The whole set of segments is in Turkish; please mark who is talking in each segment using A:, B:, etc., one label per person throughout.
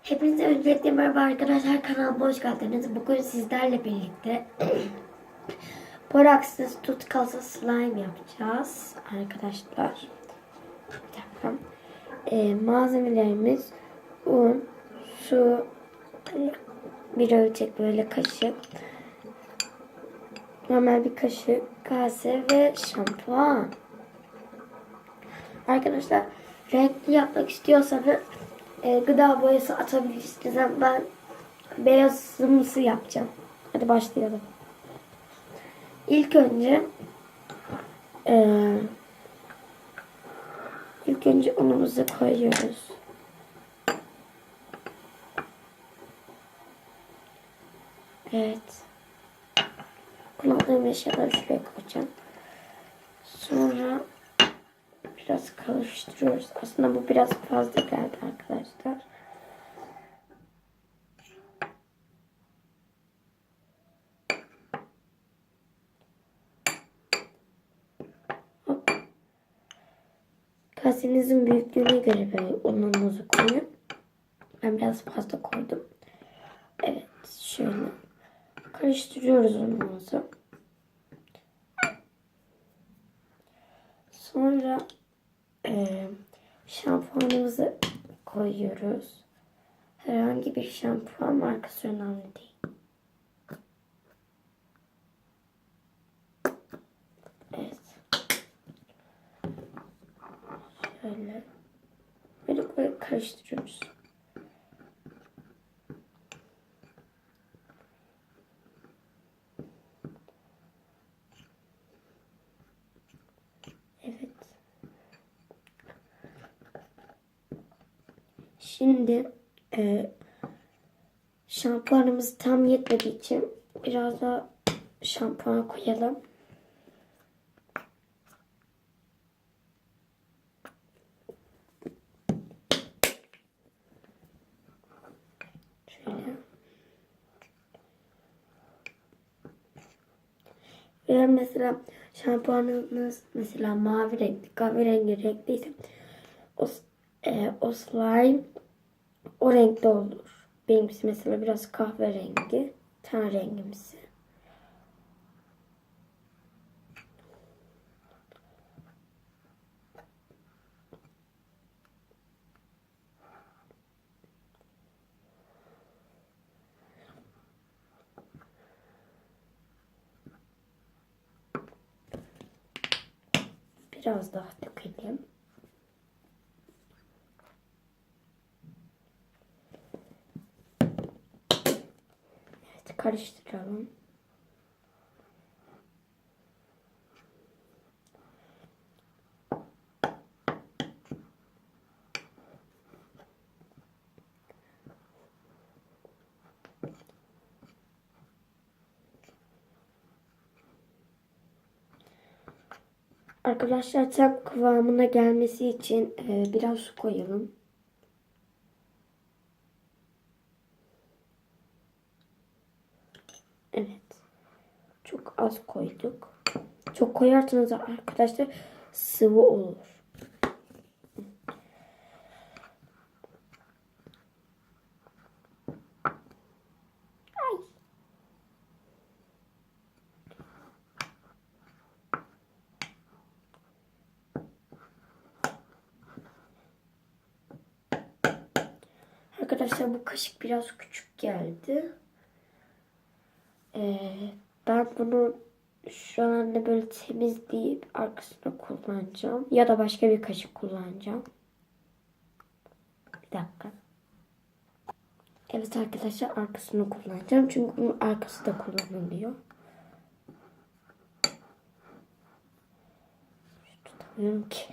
A: Hepinize öncelikle merhaba arkadaşlar, kanalıma hoş geldiniz. Bugün sizlerle birlikte boraksız tutkalsız slime yapacağız arkadaşlar. Bir dakika. Malzemelerimiz un, su, bir ölçek böyle kaşık, normal bir kaşık, kase ve şampuan. Arkadaşlar renkli yapmak istiyorsanız gıda boyası atabilirsiniz. Ben beyazımsı yapacağım. Hadi başlayalım. İlk önce unumuzu koyuyoruz. Evet. Kullandığım eşyaları şuraya koyacağım. Sonra biraz karıştırıyoruz. Aslında bu biraz fazla geldi arkadaşlar. Hop. Kasenizin büyüklüğüne göre böyle ununuzu koyun. Ben biraz fazla koydum. Evet, şöyle karıştırıyoruz unumuzu. Sonra şampuanımızı koyuyoruz. Herhangi bir şampuan markası önemli değil. Evet. Böyle karıştırıyoruz. Evet. Şimdi şampuanımız tam yetmediği için biraz daha şampuan koyalım. Şöyle. Ve mesela şampuanınız mesela mavi renkli, kahverengi renkliyse o slime o renkte olur. Benimkisi mesela biraz kahverengi. Ten rengimsi. Biraz daha dökelim. Evet, karıştıralım. Arkadaşlar tam kıvamına gelmesi için biraz su koyalım. Evet. Çok az koyduk. Çok koyarsanız arkadaşlar sıvı olur. Ay. Arkadaşlar bu kaşık biraz küçük geldi. Ben bunu şu anda böyle temizleyip arkasına kullanacağım. Ya da başka bir kaşık kullanacağım. Bir dakika. Evet arkadaşlar arkasını kullanacağım. Çünkü bunun arkası da kullanılıyor. Tutamıyorum ki.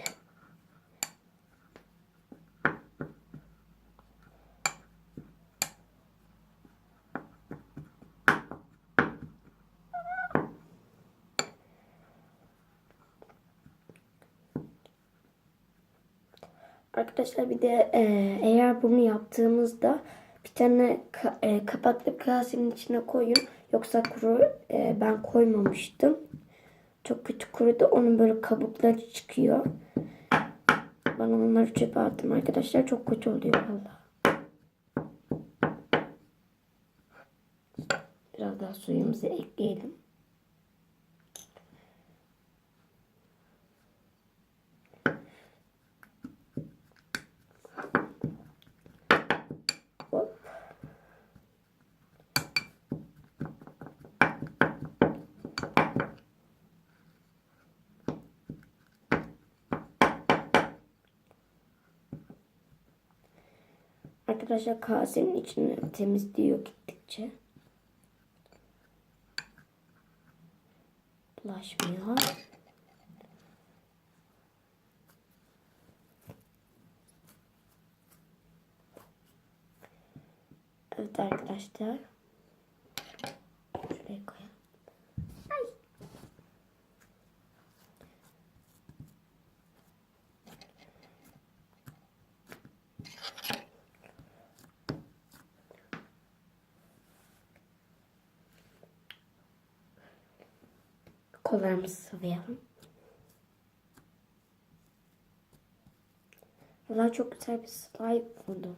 A: Arkadaşlar bir de eğer bunu yaptığımızda bir tane kapaklı kasenin içine koyun. Yoksa kuru ben koymamıştım. Çok kötü kurudu. Onun böyle kabukları çıkıyor. Ben onları çöpe attım arkadaşlar. Çok kötü oluyor valla. Biraz daha suyumuzu ekleyelim. Hop. Arkadaşlar kasenin içini temizliyor gittikçe. Bulaşmıyor. Evet arkadaşlar. Şuraya koyalım. Ay. Kollarımızı sıvayalım. Valla çok güzel bir slime oldu.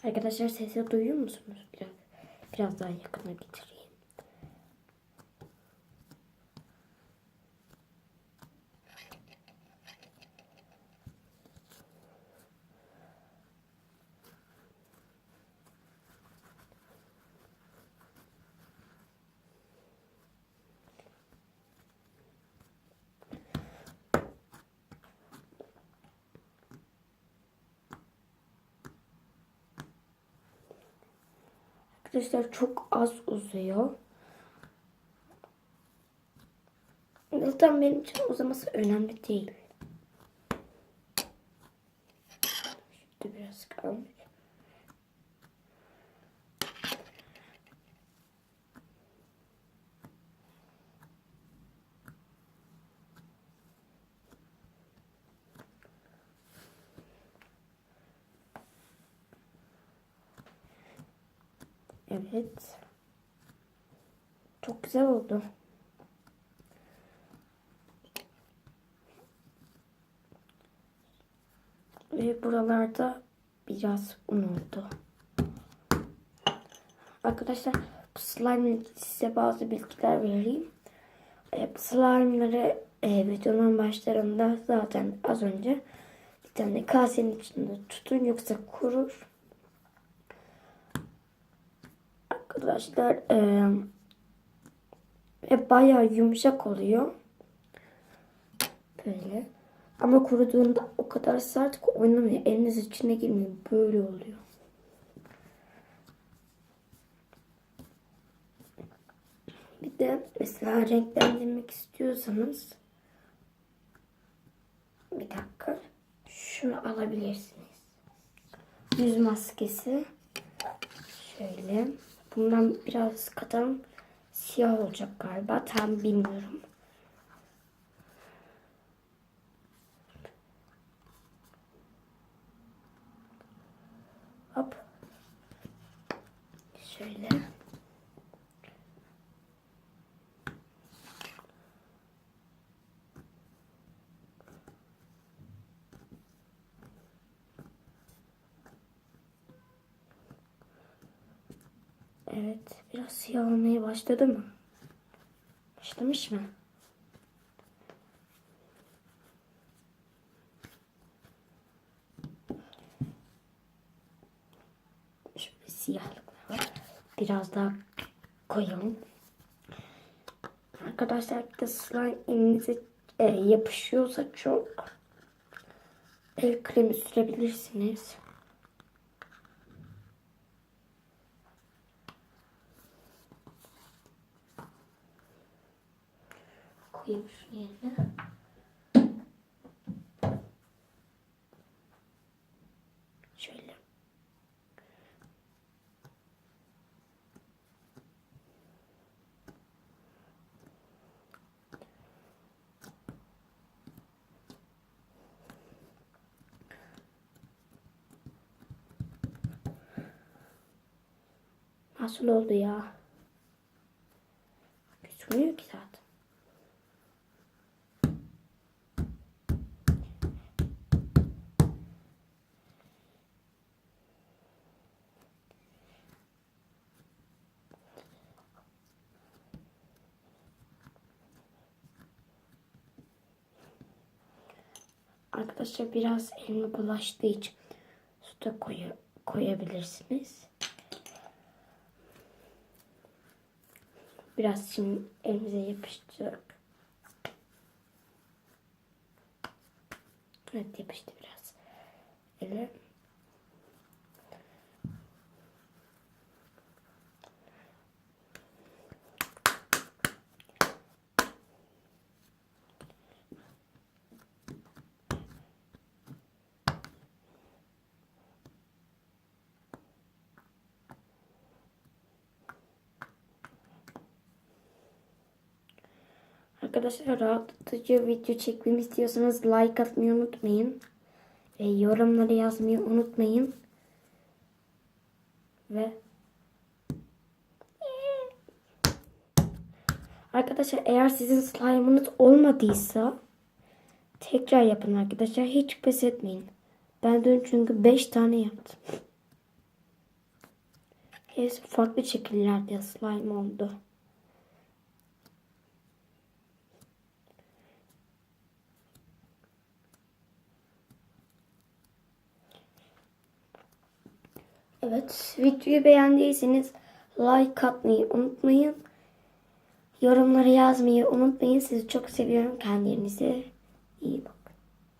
A: Arkadaşlar sesi duyuyor musunuz? Biraz daha yakına getireyim. Arkadaşlar çok az uzuyor. Zaten benim için uzaması önemli değil. Şurada biraz kalmış. Evet. Çok güzel oldu. Ve buralarda biraz un oldu. Arkadaşlar bu slime ile size bazı bilgiler vereyim. Bu slime'ları videonun başlarında zaten az önce bir tane kasenin içinde tutun yoksa kurur. Arkadaşlar bayağı yumuşak oluyor. Böyle. Ama kuruduğunda o kadar sert ki oynamıyor. Eliniz içine girmiyor. Böyle oluyor. Bir de mesela renklendirmek istiyorsanız bir dakika. Şunu alabilirsiniz. Yüz maskesi. Şöyle. Bundan biraz katalım. Siyah olacak galiba. Tam bilmiyorum. Hop. Şöyle. Evet. Biraz siyah olmaya başladı mı? Başlamış mı? Şöyle siyahlıklar var. Biraz daha koyalım. Arkadaşlar bir de slime elinize yapışıyorsa çok el kremi sürebilirsiniz. Koyayım şu yerine. Şöyle. Nasıl oldu ya? Gözükmüyor ki zaten. arkadaşlar biraz elime bulaştığı için su da koyabilirsiniz. Biraz şimdi elimize yapıştırdık. Evet, yapıştı biraz. Ele. Arkadaşlar, rahatlatıcı video çekmemi istiyorsanız like atmayı unutmayın. Yorumları yazmayı unutmayın. Ve arkadaşlar, eğer sizin slime'ınız olmadıysa tekrar yapın arkadaşlar. Hiç pes etmeyin. Ben dün çünkü 5 tane yaptım. Hepsi farklı şekillerde slime oldu. Evet, videoyu beğendiyseniz like atmayı unutmayın. Yorumları yazmayı unutmayın. Sizi çok seviyorum. Kendinize iyi bakın.